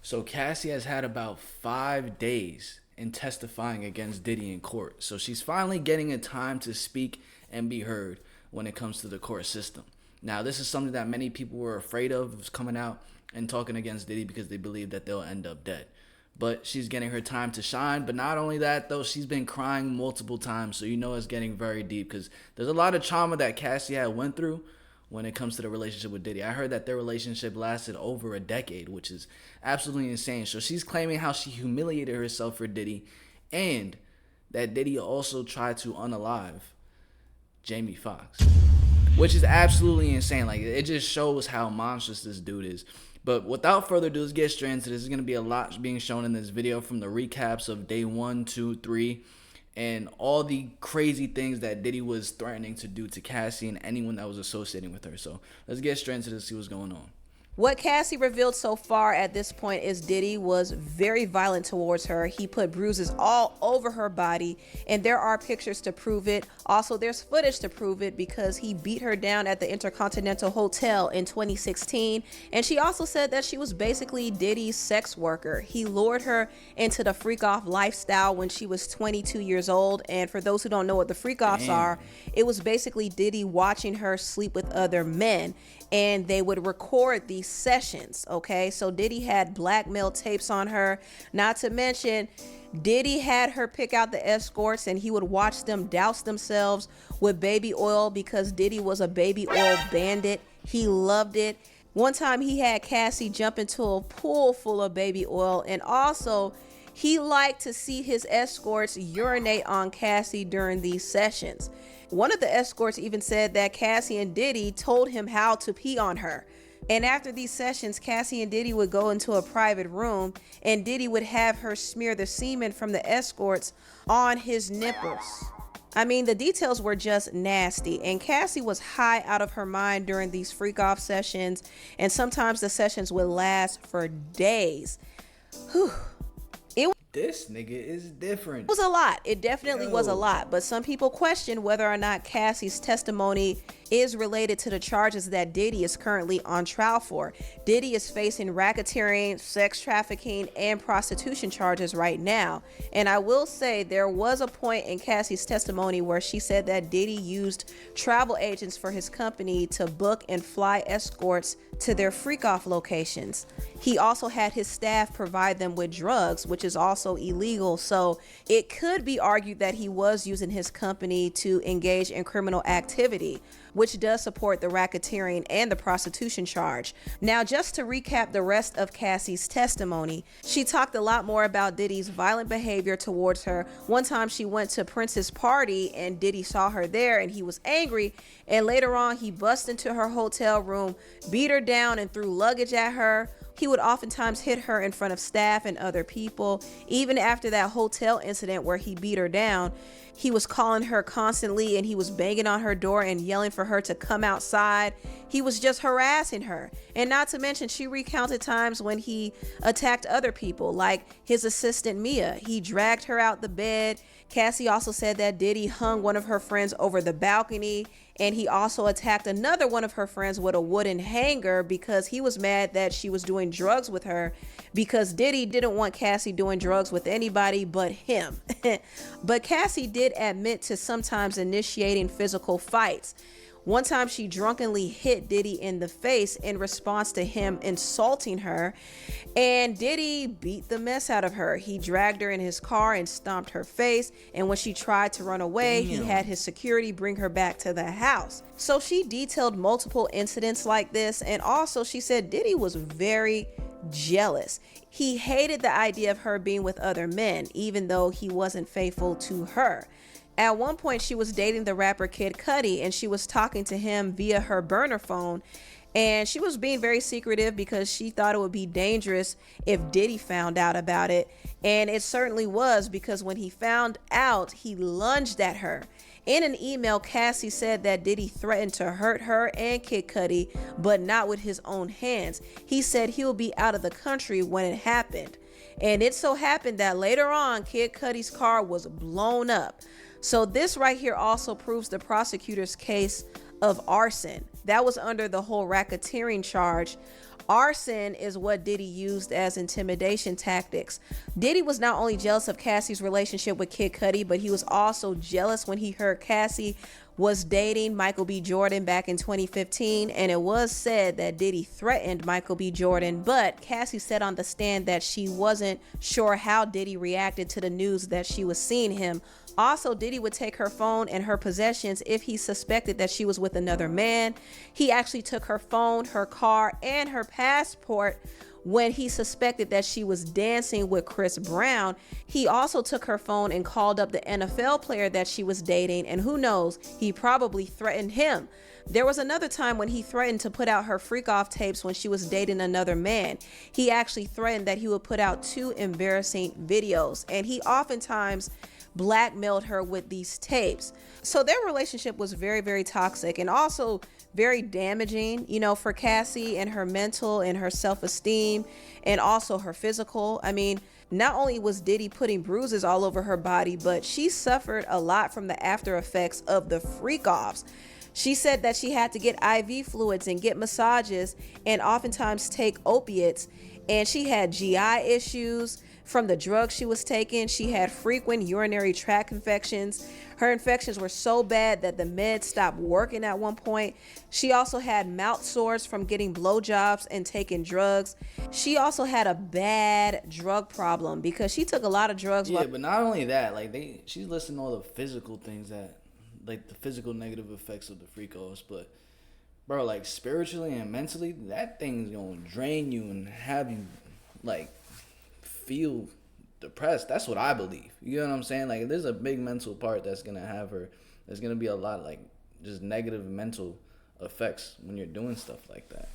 So Cassie has had about 5 days in testifying against Diddy in court. So she's finally getting a time to speak and be heard when it comes to the court system. Now, this is something that many people were afraid of, was coming out and talking against Diddy because they believe that they'll end up dead. But she's getting her time to shine. But not only that, though, she's been crying multiple times. So you know it's getting very deep because there's a lot of trauma that Cassie had went through when it comes to the relationship with Diddy. I heard that their relationship lasted over a decade, which is absolutely insane. So she's claiming how she humiliated herself for Diddy and that Diddy also tried to unalive Jamie Foxx, which is absolutely insane. Like, it just shows how monstrous this dude is. But without further ado, let's get straight into this. There's going to be a lot being shown in this video, from the recaps of day 1, 2, 3, and all the crazy things that Diddy was threatening to do to Cassie and anyone that was associating with her. So let's get straight into this, see what's going on. What Cassie revealed so far at this point is Diddy was very violent towards her. He put bruises all over her body, and there are pictures to prove it. Also, there's footage to prove it because he beat her down at the Intercontinental Hotel in 2016. And she also said that she was basically Diddy's sex worker. He lured her into the freak-off lifestyle when she was 22 years old. And for those who don't know what the freak-offs are, it was basically Diddy watching her sleep with other men, and they would record these sessions. Okay, so Diddy had blackmail tapes on her. Not to mention, Diddy had her pick out the escorts, and he would watch them douse themselves with baby oil because Diddy was a baby oil bandit. He loved it. One time he had Cassie jump into a pool full of baby oil, and also he liked to see his escorts urinate on Cassie during these sessions. One of the escorts even said that Cassie and Diddy told him how to pee on her. And after these sessions, Cassie and Diddy would go into a private room, and Diddy would have her smear the semen from the escorts on his nipples. I mean, the details were just nasty, and Cassie was high out of her mind during these freak-off sessions, and sometimes the sessions would last for days. Whew. This nigga is different. It was a lot. It definitely was a lot. But some people question whether or not Cassie's testimony is related to the charges that Diddy is currently on trial for. Diddy is facing racketeering, sex trafficking, and prostitution charges right now. And I will say there was a point in Cassie's testimony where she said that Diddy used travel agents for his company to book and fly escorts to their freak-off locations. He also had his staff provide them with drugs, which is also illegal. So it could be argued that he was using his company to engage in criminal activity, which does support the racketeering and the prostitution charge. Now, just to recap the rest of Cassie's testimony, she talked a lot more about Diddy's violent behavior towards her. One time she went to Prince's party and Diddy saw her there and he was angry, and later on he bust into her hotel room, beat her down, and threw luggage at her. He would oftentimes hit her in front of staff and other people. Even after that hotel incident where he beat her down, he was calling her constantly, and he was banging on her door and yelling for her to come outside. He was just harassing her. And not to mention, she recounted times when he attacked other people, like his assistant Mia. He dragged her out the bed. Cassie also said that Diddy hung one of her friends over the balcony, and he also attacked another one of her friends with a wooden hanger because he was mad that she was doing drugs with her, because Diddy didn't want Cassie doing drugs with anybody but him. But Cassie did admit to sometimes initiating physical fights. One time she drunkenly hit Diddy in the face in response to him insulting her, and Diddy beat the mess out of her. He dragged her in his car and stomped her face, and when she tried to run away, he had his security bring her back to the house. So she detailed multiple incidents like this, and also she said Diddy was very jealous. He hated the idea of her being with other men, even though he wasn't faithful to her. At one point, she was dating the rapper Kid Cudi, and she was talking to him via her burner phone, and she was being very secretive because she thought it would be dangerous if Diddy found out about it. And it certainly was, because when he found out, he lunged at her. In an email, Cassie said that Diddy threatened to hurt her and Kid Cudi, but not with his own hands. He said he'll be out of the country when it happened. And it so happened that later on, Kid Cudi's car was blown up. So this right here also proves the prosecutor's case of arson. That was under the whole racketeering charge. Arson is what Diddy used as intimidation tactics. Diddy was not only jealous of Cassie's relationship with Kid Cudi, but he was also jealous when he heard Cassie was dating Michael B. Jordan back in 2015, and it was said that Diddy threatened Michael B. Jordan, but Cassie said on the stand that she wasn't sure how Diddy reacted to the news that she was seeing him. Also, Diddy would take her phone and her possessions if he suspected that she was with another man. He actually took her phone, her car, and her passport when he suspected that she was dancing with Chris Brown. He also took her phone and called up the NFL player that she was dating, and who knows, he probably threatened him. There was another time when he threatened to put out her freak off tapes when she was dating another man. He actually threatened that he would put out 2 embarrassing videos, and he oftentimes blackmailed her with these tapes. So their relationship was very, very toxic and also very damaging, for Cassie and her mental and her self-esteem and also her physical. I mean, not only was Diddy putting bruises all over her body, but she suffered a lot from the after effects of the freak offs. She said that she had to get IV fluids and get massages and oftentimes take opiates, and she had GI issues from the drugs she was taking. She had frequent urinary tract infections. Her infections were so bad that the meds stopped working at one point. She also had mouth sores from getting blowjobs and taking drugs. She also had a bad drug problem because she took a lot of drugs. Yeah, but not only that, she's listing all the physical things that, the physical negative effects of the freak offs, but bro, spiritually and mentally, that thing's gonna drain you and have you feel depressed. That's what I believe. You know what I'm saying? There's a big mental part that's gonna have her. There's gonna be a lot of just negative mental effects when you're doing stuff like that.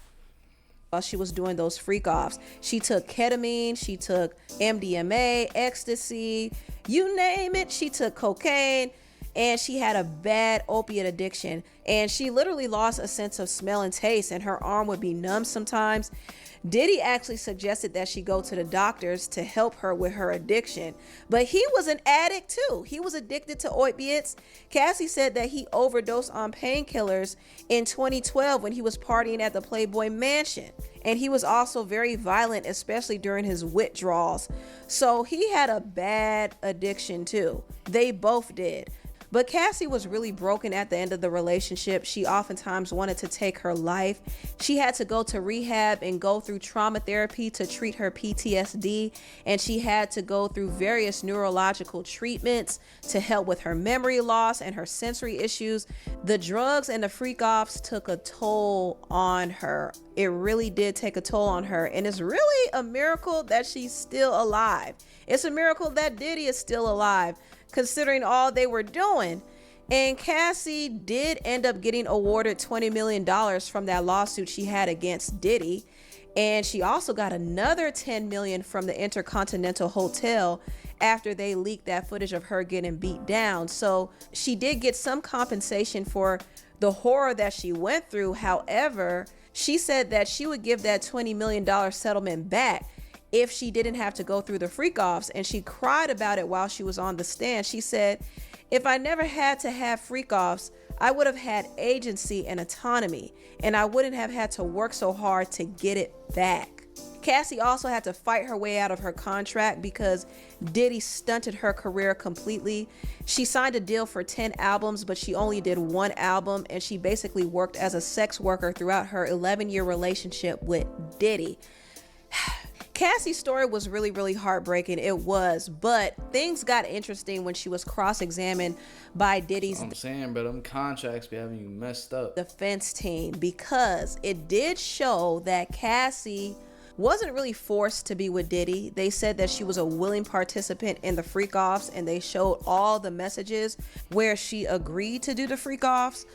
While she was doing those freak offs, she took ketamine, she took MDMA, ecstasy, you name it. She took cocaine, and she had a bad opiate addiction, and she literally lost a sense of smell and taste, and her arm would be numb sometimes. Diddy actually suggested that she go to the doctors to help her with her addiction, but he was an addict too. He was addicted to opiates. Cassie said that he overdosed on painkillers in 2012 when he was partying at the Playboy Mansion, and he was also very violent, especially during his withdrawals. So he had a bad addiction too. They both did. But Cassie was really broken at the end of the relationship. She oftentimes wanted to take her life. She had to go to rehab and go through trauma therapy to treat her PTSD. And she had to go through various neurological treatments to help with her memory loss and her sensory issues. The drugs and the freak offs took a toll on her. It really did take a toll on her. And it's really a miracle that she's still alive. It's a miracle that Diddy is still alive, considering all they were doing. And Cassie did end up getting awarded $20 million from that lawsuit she had against Diddy. And she also got another $10 million from the Intercontinental Hotel after they leaked that footage of her getting beat down. So she did get some compensation for the horror that she went through. However, she said that she would give that $20 million settlement back if she didn't have to go through the freak offs. And she cried about it while she was on the stand. She said, "If I never had to have freak offs, I would have had agency and autonomy, and I wouldn't have had to work so hard to get it back." Cassie also had to fight her way out of her contract because Diddy stunted her career completely. She signed a deal for 10 albums, but she only did 1 album, and she basically worked as a sex worker throughout her 11-year relationship with Diddy. Cassie's story was really, really heartbreaking. It was, but things got interesting when she was cross-examined by Diddy's I'm saying, bro, them contracts be having you messed up. defense team, because it did show that Cassie wasn't really forced to be with Diddy. They said that she was a willing participant in the freak offs, and they showed all the messages where she agreed to do the freak offs.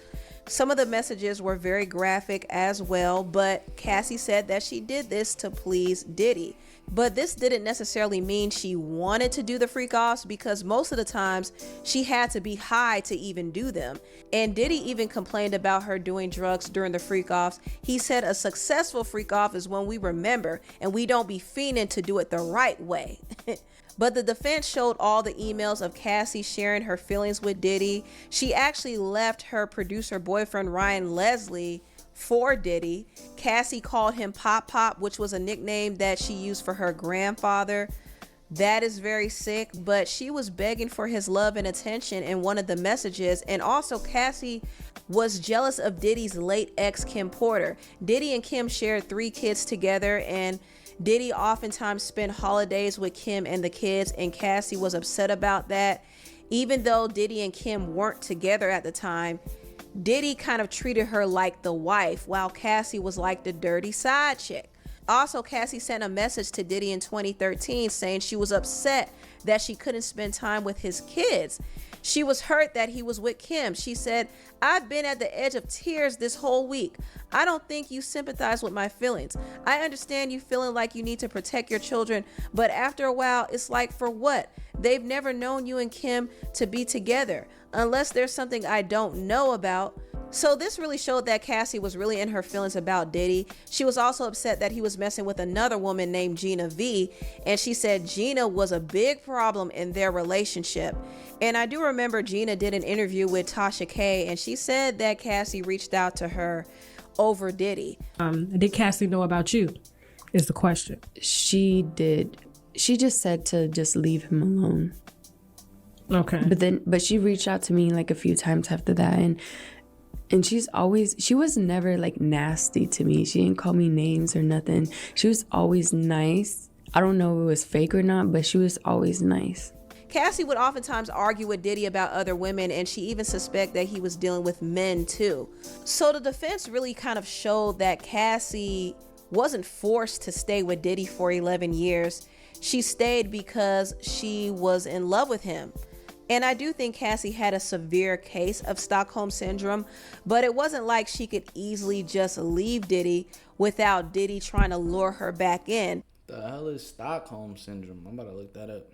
Some of the messages were very graphic as well, but Cassie said that she did this to please Diddy. But this didn't necessarily mean she wanted to do the freak offs, because most of the times she had to be high to even do them. And Diddy even complained about her doing drugs during the freak offs. He said a successful freak off is when we remember and we don't be fiending to do it the right way. But the defense showed all the emails of Cassie sharing her feelings with Diddy. She actually left her producer boyfriend boyfriend Ryan Leslie for Diddy. Cassie called him Pop Pop, which was a nickname that she used for her grandfather. That is very sick, but she was begging for his love and attention in one of the messages. And also Cassie was jealous of Diddy's late ex, Kim Porter. Diddy and Kim shared 3 kids together, and Diddy oftentimes spent holidays with Kim and the kids, and Cassie was upset about that. Even though Diddy and Kim weren't together at the time, Diddy kind of treated her like the wife, while Cassie was like the dirty side chick. Also, Cassie sent a message to Diddy in 2013 saying she was upset that she couldn't spend time with his kids. She was hurt that he was with Kim. She said, "I've been at the edge of tears this whole week. I don't think you sympathize with my feelings. I understand you feeling like you need to protect your children, but after a while, it's like, for what? They've never known you and Kim to be together, unless there's something I don't know about." So this really showed that Cassie was really in her feelings about Diddy. She was also upset that he was messing with another woman named Gina V, and she said Gina was a big problem in their relationship. And I do remember Gina did an interview with Tasha K, and she said that Cassie reached out to her over Diddy. Did Cassie know about you? Is the question. She did. She just said to just leave him alone. Okay. But she reached out to me like a few times after that, and she was never like nasty to me. She didn't call me names or nothing. She was always nice. I don't know if it was fake or not, but she was always nice. Cassie would oftentimes argue with Diddy about other women, and she even suspected that he was dealing with men too. So the defense really kind of showed that Cassie wasn't forced to stay with Diddy for 11 years. She stayed because she was in love with him. And I do think Cassie had a severe case of Stockholm Syndrome, but it wasn't like she could easily just leave Diddy without Diddy trying to lure her back in. The hell is Stockholm Syndrome? I'm about to look that up.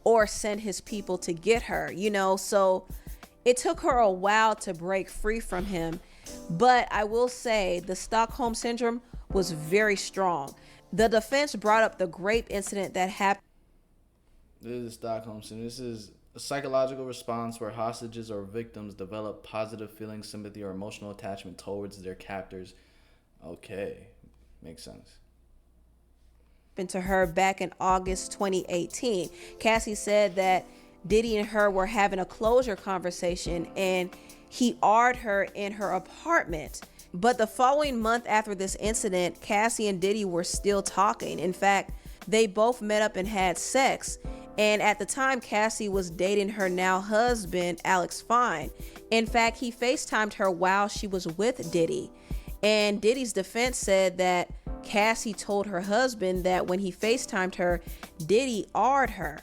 Or send his people to get her, so it took her a while to break free from him. But I will say the Stockholm Syndrome was very strong. The defense brought up the grape incident that happened. This is Stockholm Syndrome. This is a psychological response where hostages or victims develop positive feelings, sympathy, or emotional attachment towards their captors. Okay, makes sense. To her back in August 2018. Cassie said that Diddy and her were having a closure conversation, and he AR'd her in her apartment. But the following month after this incident, Cassie and Diddy were still talking. In fact, they both met up and had sex. And at the time, Cassie was dating her now husband, Alex Fine. In fact, he FaceTimed her while she was with Diddy. And Diddy's defense said that Cassie told her husband that when he FaceTimed her, Diddy AR'd her.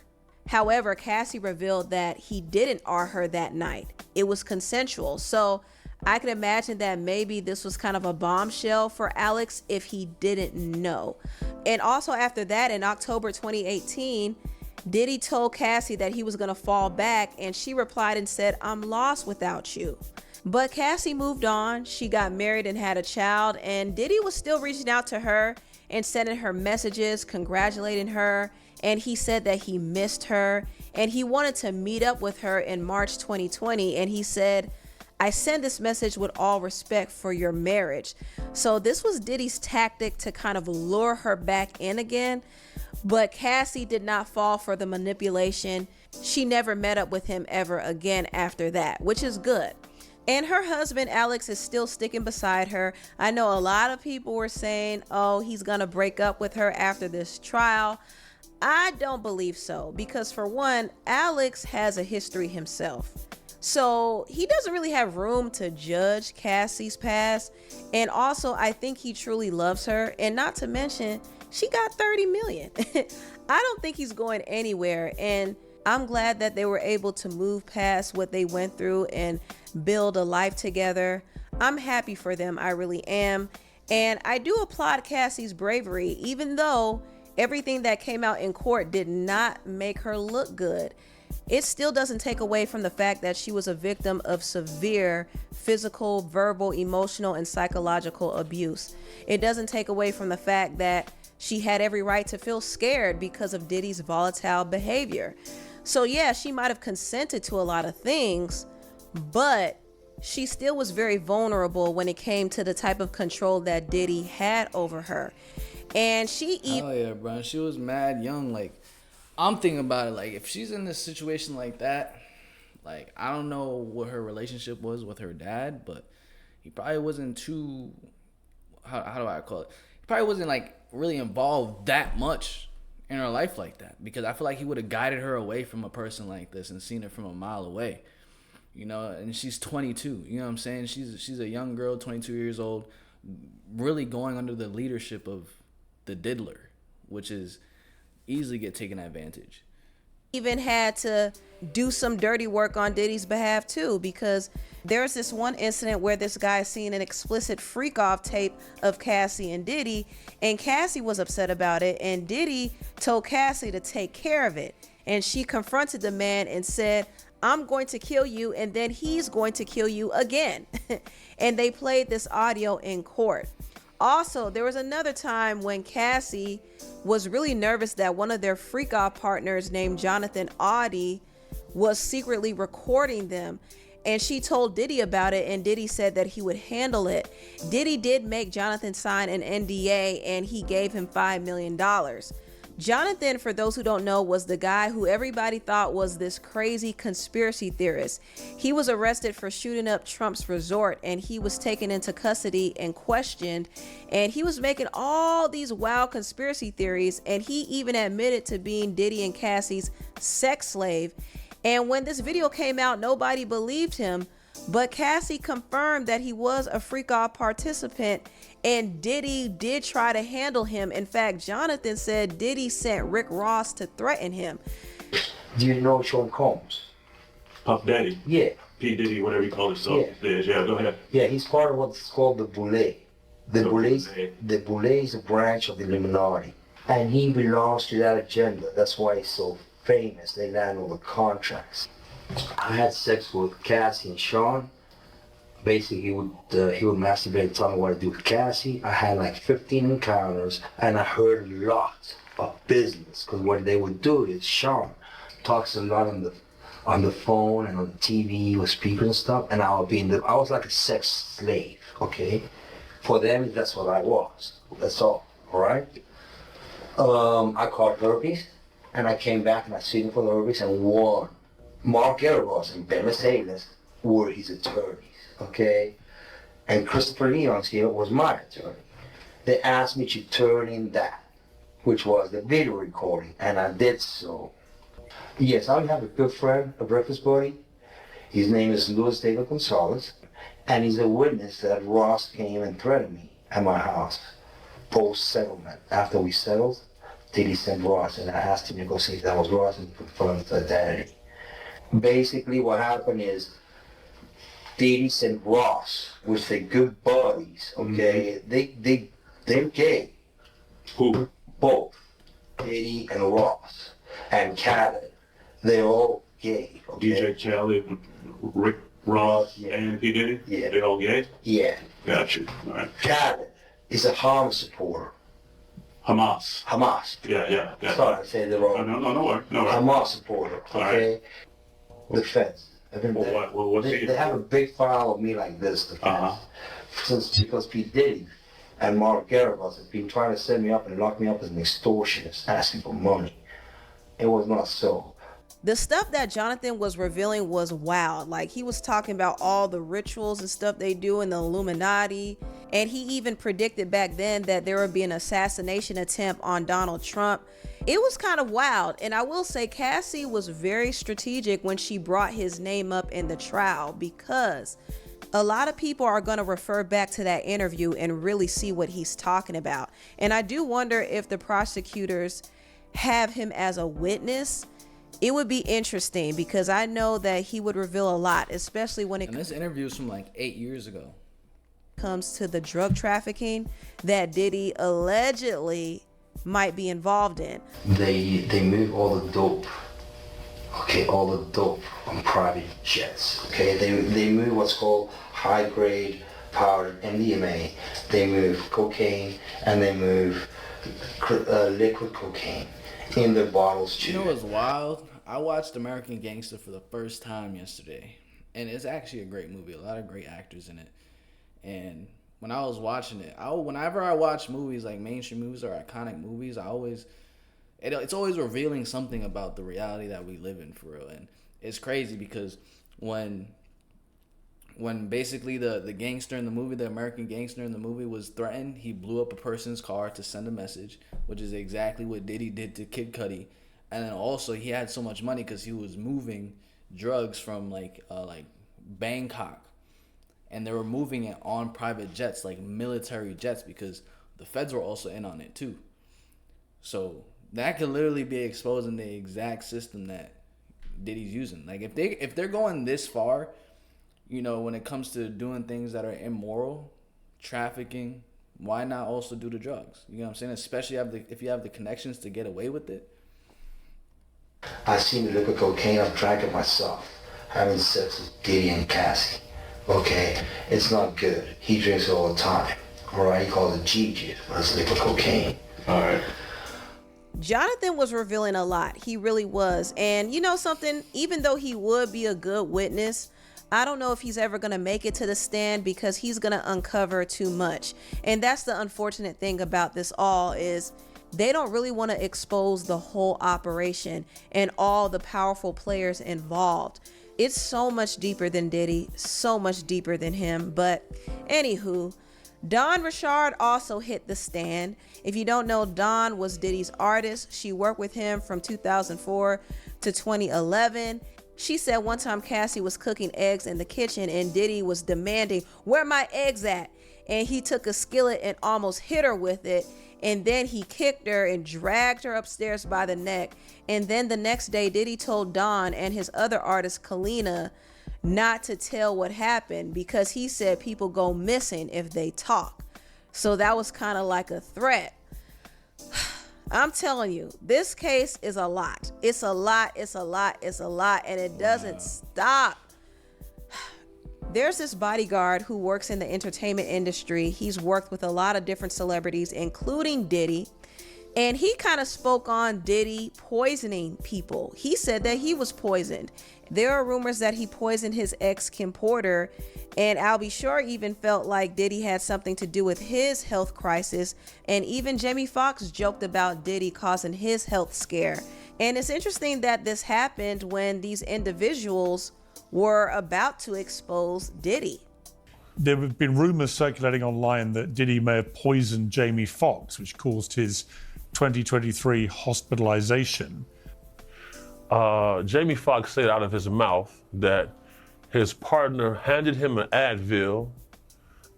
However, Cassie revealed that he didn't AR her that night. It was consensual. So I can imagine that maybe this was kind of a bombshell for Alex if he didn't know. And also after that, in October 2018, Diddy told Cassie that he was going to fall back, and she replied and said, "I'm lost without you." But Cassie moved on. She got married and had a child, and Diddy was still reaching out to her and sending her messages, congratulating her. And he said that he missed her and he wanted to meet up with her in March 2020. And he said, "I send this message with all respect for your marriage." So this was Diddy's tactic to kind of lure her back in again. But Cassie did not fall for the manipulation. She never met up with him ever again after that, which is good. And her husband, Alex, is still sticking beside her. I know a lot of people were saying, oh, he's going to break up with her after this trial. I don't believe so, because for one, Alex has a history himself. So he doesn't really have room to judge Cassie's past. And also, I think he truly loves her. And not to mention, she got 30 million. I don't think he's going anywhere. And I'm glad that they were able to move past what they went through and build a life together. I'm happy for them. I really am. And I do applaud Cassie's bravery, even though everything that came out in court did not make her look good. It still doesn't take away from the fact that she was a victim of severe physical, verbal, emotional, and psychological abuse. It doesn't take away from the fact that she had every right to feel scared because of Diddy's volatile behavior. So yeah, she might have consented to a lot of things, but she still was very vulnerable when it came to the type of control that Diddy had over her. And she even... Oh yeah, bro. She was mad young. Like, I'm thinking about it. Like, if she's in this situation like that, like, I don't know what her relationship was with her dad, but he probably wasn't too... How do I call it? He probably wasn't, like, really involved that much in her life like that. Because I feel like he would have guided her away from a person like this and seen it from a mile away. You know, and she's 22. You know what I'm saying? She's a young girl, 22 years old, really going under the leadership of the diddler, which is easily get taken advantage. Even had to do some dirty work on Diddy's behalf too, because there's this one incident where this guy seen an explicit freak off tape of Cassie and Diddy, and Cassie was upset about it, and Diddy told Cassie to take care of it, and she confronted the man and said, "I'm going to kill you, and then he's going to kill you again." And they played this audio in court. Also, there was another time when Cassie was really nervous that one of their freak off partners named Jonathan Audie was secretly recording them. And she told Diddy about it, and Diddy said that he would handle it. Diddy did make Jonathan sign an NDA, and he gave him $5 million. Jonathan, for those who don't know, was the guy who everybody thought was this crazy conspiracy theorist. He was arrested for shooting up Trump's resort, and he was taken into custody and questioned, and he was making all these wild conspiracy theories, and he even admitted to being Diddy and Cassie's sex slave. And when this video came out, nobody believed him, but Cassie confirmed that he was a freak-off participant, and Diddy did try to handle him. In fact, Jonathan said Diddy sent Rick Ross to threaten him. Do you know Sean Combs? Puff Daddy? Yeah. P. Diddy, whatever you call himself. Yeah, go ahead. Yeah, he's part of what's called the Boule. The Boule is a branch of the Illuminati, and he belongs to that agenda. That's why he's so famous. They land all the contracts. I had sex with Cassie and Sean. Basically, he would masturbate and tell me what to do with Cassie. I had like 15 encounters, and I heard a lot of business. Because what they would do is Sean talks a lot on the phone and on the TV with speakers and stuff, and I was like a sex slave. Okay, for them that's what I was. That's all. All right. I caught herpes, and I came back and I sued him for the herpes and won. Mark Eros and Ben Mercedes were his attorneys, okay? And Christopher Leon's here was my attorney. They asked me to turn in that, which was the video recording, and I did so. Yes, I have a good friend, a breakfast buddy. His name is Luis David Gonzalez, and he's a witness that Ross came and threatened me at my house post-settlement. After we settled, Diddy sent Ross, and I asked him to go see if that was Ross, and he confirmed his identity. Basically, what happened is Diddy sent Ross, which they're good buddies, okay? Mm-hmm. They're gay. Who? Both. Diddy and Ross. And Khaled. They're all gay, okay? DJ Khaled, Rick Ross, yeah. And P. Diddy? Yeah. They all gay? Yeah. Gotcha. All right. Khaled is a Hamas supporter. Hamas. Yeah. Sorry, I said it wrong. No worry. Hamas supporter, okay? Right. The feds. They have a big file of me like this, the feds. Because P. Diddy and Mark Garibus have been trying to set me up and lock me up as an extortionist, asking for money. It was not so. The stuff that Jonathan was revealing was wild. Like, he was talking about all the rituals and stuff they do in the Illuminati. And he even predicted back then that there would be an assassination attempt on Donald Trump. It was kind of wild. And I will say Cassie was very strategic when she brought his name up in the trial, because a lot of people are going to refer back to that interview and really see what he's talking about. And I do wonder if the prosecutors have him as a witness. It would be interesting, because I know that he would reveal a lot, especially when this interview is from like 8 years ago. Comes to the drug trafficking that Diddy allegedly might be involved in. They move all the dope, okay, all the dope on private jets, okay? They move what's called high-grade powder MDMA. They move cocaine, and they move liquid cocaine in their bottles too. You know what's wild? I watched American Gangster for the first time yesterday, And it's actually a great movie. A lot of great actors in it. And when I was watching it, whenever I watch movies like mainstream movies or iconic movies, it's always revealing something about the reality that we live in for real. And it's crazy because when basically the gangster in the movie, the American gangster in the movie was threatened, he blew up a person's car to send a message, which is exactly what Diddy did to Kid Cudi. And then also he had so much money because he was moving drugs from like Bangkok, and they were moving it on private jets, like military jets, because the feds were also in on it too. So that could literally be exposing the exact system that Diddy's using. Like if they're going this far, you know, when it comes to doing things that are immoral, trafficking, why not also do the drugs? You know what I'm saying? Especially if you have the connections to get away with it. I seen the liquid cocaine, I've drank it myself. Having sex with Diddy and Cassie. Okay? It's not good. He drinks it all the time. Alright, he calls it Gigi, but it's liquid cocaine. Alright. Jonathan was revealing a lot. He really was. And you know something? Even though he would be a good witness, I don't know if he's ever going to make it to the stand because he's going to uncover too much. And that's the unfortunate thing about this all is they don't really want to expose the whole operation and all the powerful players involved. It's so much deeper than Diddy, so much deeper than him. But anywho, Dawn Rashard also hit the stand. If you don't know, Dawn was Diddy's artist. She worked with him from 2004 to 2011. She said one time Cassie was cooking eggs in the kitchen and Diddy was demanding, "Where my eggs at?" And he took a skillet and almost hit her with it. And then he kicked her and dragged her upstairs by the neck. And then the next day, Diddy told Dawn and his other artist, Kalina, not to tell what happened because he said people go missing if they talk. So that was kind of like a threat. I'm telling you, this case is a lot. It's a lot, it's a lot, it's a lot, and it doesn't stop. There's this bodyguard who works in the entertainment industry. He's worked with a lot of different celebrities, including Diddy. And he kind of spoke on Diddy poisoning people. He said that he was poisoned. There are rumors that he poisoned his ex, Kim Porter. And Al B. Sure even felt like Diddy had something to do with his health crisis. And even Jamie Foxx joked about Diddy causing his health scare. And it's interesting that this happened when these individuals were about to expose Diddy. There have been rumors circulating online that Diddy may have poisoned Jamie Foxx, which caused his 2023 hospitalization. Jamie Foxx said out of his mouth that his partner handed him an Advil,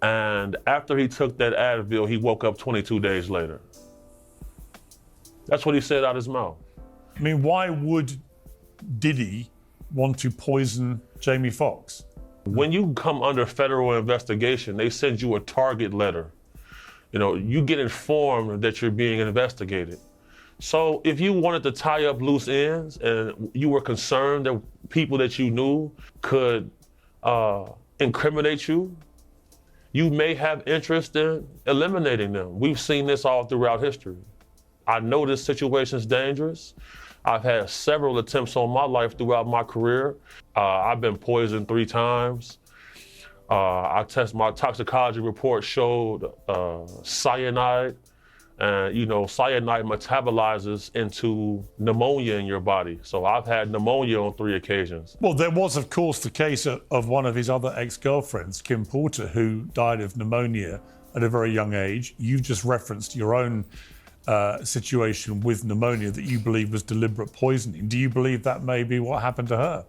and after he took that Advil, he woke up 22 days later. That's what he said out of his mouth. I mean, why would Diddy want to poison Jamie Foxx? When you come under federal investigation, they send you a target letter. You know, you get informed that you're being investigated. So if you wanted to tie up loose ends and you were concerned that people that you knew could incriminate you, you may have interest in eliminating them. We've seen this all throughout history. I know this situation is dangerous. I've had several attempts on my life throughout my career. I've been poisoned 3 times. My toxicology report showed cyanide. And cyanide metabolizes into pneumonia in your body. So I've had pneumonia on 3 occasions. Well, there was, of course, the case of one of his other ex-girlfriends, Kim Porter, who died of pneumonia at a very young age. You just referenced your own situation with pneumonia that you believe was deliberate poisoning. Do you believe that may be what happened to her?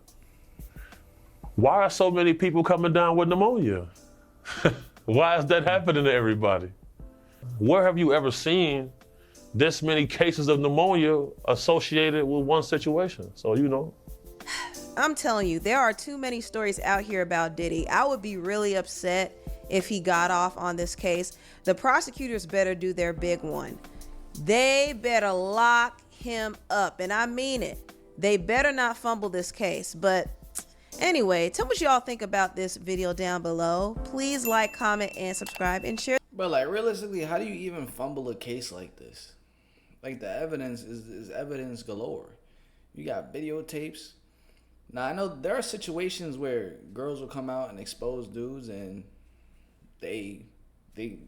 Why are so many people coming down with pneumonia? Why is that happening to everybody? Where have you ever seen this many cases of pneumonia associated with one situation? So, I'm telling you, there are too many stories out here about Diddy. I would be really upset if he got off on this case. The prosecutors better do their big one. They better lock him up, and I mean it. They better not fumble this case. But anyway, tell me what y'all think about this video down below. Please like, comment, and subscribe, and share. But like realistically, how do you even fumble a case like this? Like the evidence is evidence galore. You got videotapes, Now, I know there are situations where girls will come out and expose dudes and they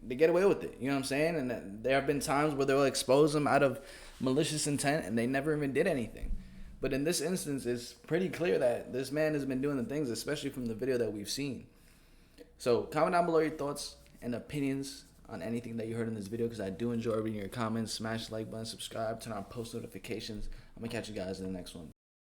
get away with it. You know what I'm saying? And that there have been times where they'll expose them out of malicious intent and they never even did anything. But in this instance, it's pretty clear that this man has been doing the things, especially from the video that we've seen. So comment down below your thoughts and opinions on anything that you heard in this video, because I do enjoy reading your comments. Smash the like button, subscribe, turn on post notifications. I'm going to catch you guys in the next one.